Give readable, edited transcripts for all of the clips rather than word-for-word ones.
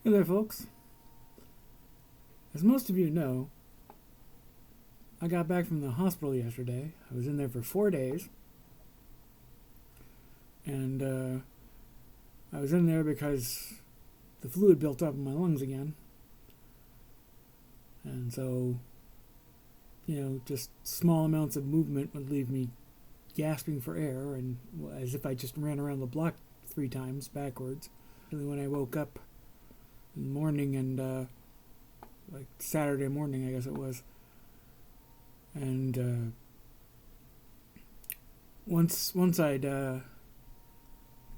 Hey there, folks. As most of you know, I got back from the hospital yesterday. I was in there for 4 days. And I was in there because the fluid built up in my lungs again. And so, just small amounts of movement would leave me gasping for air, and as if I just ran around the block 3 times backwards. Really, when I woke up in the morning and like Saturday morning, I guess it was. And once I'd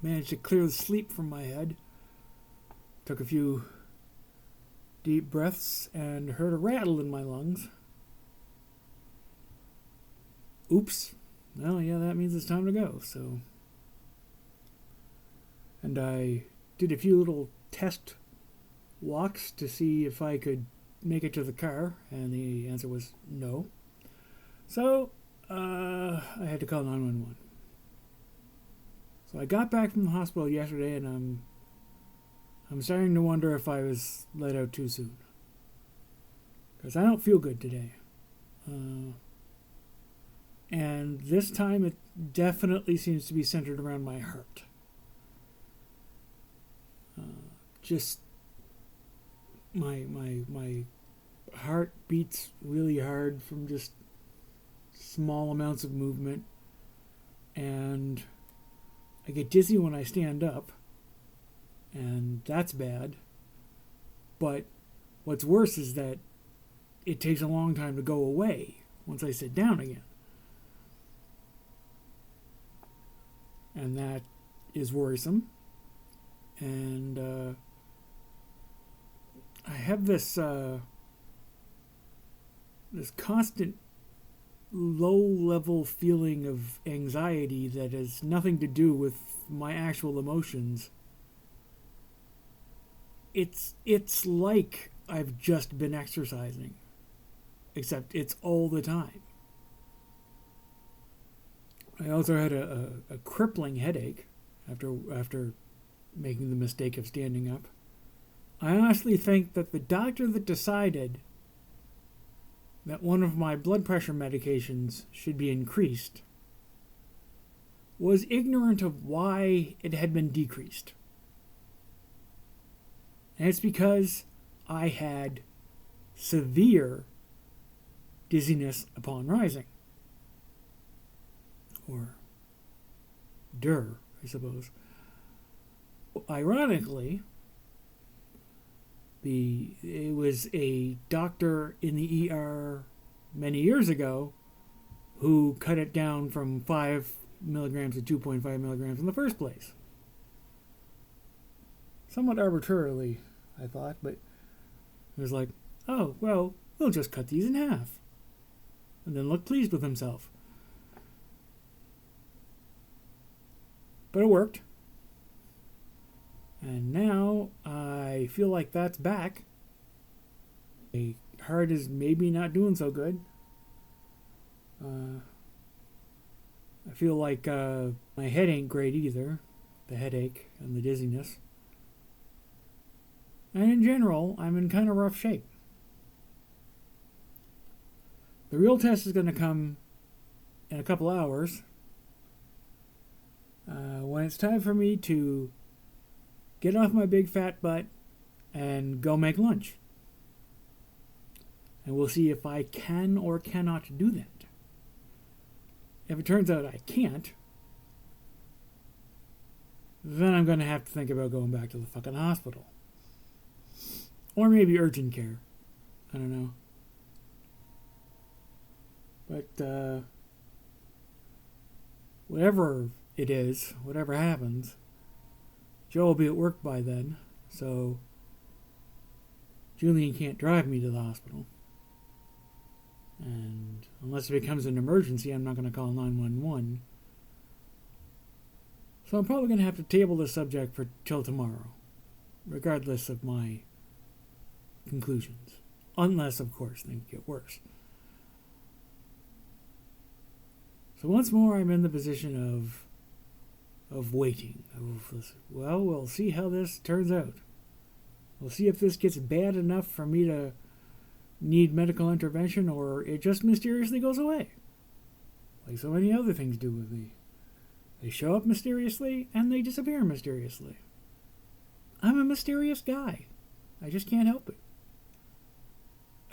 managed to clear the sleep from my head, took a few deep breaths and heard a rattle in my lungs. Oops. Well, yeah, that means it's time to go. And I did a few little test walks to see if I could make it to the car, and the answer was no. So I had to call 911. So I got back from the hospital yesterday, and I'm starting to wonder if I was let out too soon, because I don't feel good today. And this time it definitely seems to be centered around my heart. Just my heart beats really hard from just small amounts of movement, and I get dizzy when I stand up, and that's bad. But what's worse is that it takes a long time to go away once I sit down again. And that is worrisome. And I have this constant low-level feeling of anxiety that has nothing to do with my actual emotions. It's like I've just been exercising, except it's all the time. I also had a crippling headache after making the mistake of standing up. I honestly think that the doctor that decided that one of my blood pressure medications should be increased was ignorant of why it had been decreased. And it's because I had severe dizziness upon rising. Or DIR, I suppose. Ironically, it was a doctor in the ER many years ago who cut it down from 5 milligrams to 2.5 milligrams in the first place. Somewhat arbitrarily, I thought, but it was like, oh, well, we'll just cut these in half. And then look pleased with himself. But it worked. And now I feel like that's back. My heart is maybe not doing so good. I feel like my head ain't great either. The headache and the dizziness. And in general, I'm in kind of rough shape. The real test is going to come in a couple hours. When it's time for me to get off my big fat butt and go make lunch. And we'll see if I can or cannot do that. If it turns out I can't, then I'm going to have to think about going back to the fucking hospital. Or maybe urgent care. I don't know. But whatever it is, whatever happens, Joe will be at work by then, so Julian can't drive me to the hospital. And unless it becomes an emergency, I'm not going to call 911. So I'm probably going to have to table this subject for till tomorrow, regardless of my conclusions. Unless, of course, things get worse. So once more, I'm in the position of waiting. Well, we'll see how this turns out. We'll see if this gets bad enough for me to need medical intervention or it just mysteriously goes away. Like so many other things do with me. They show up mysteriously and they disappear mysteriously. I'm a mysterious guy. I just can't help it.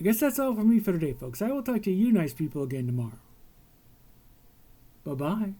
I guess that's all for me for today, folks. I will talk to you nice people again tomorrow. Bye-bye.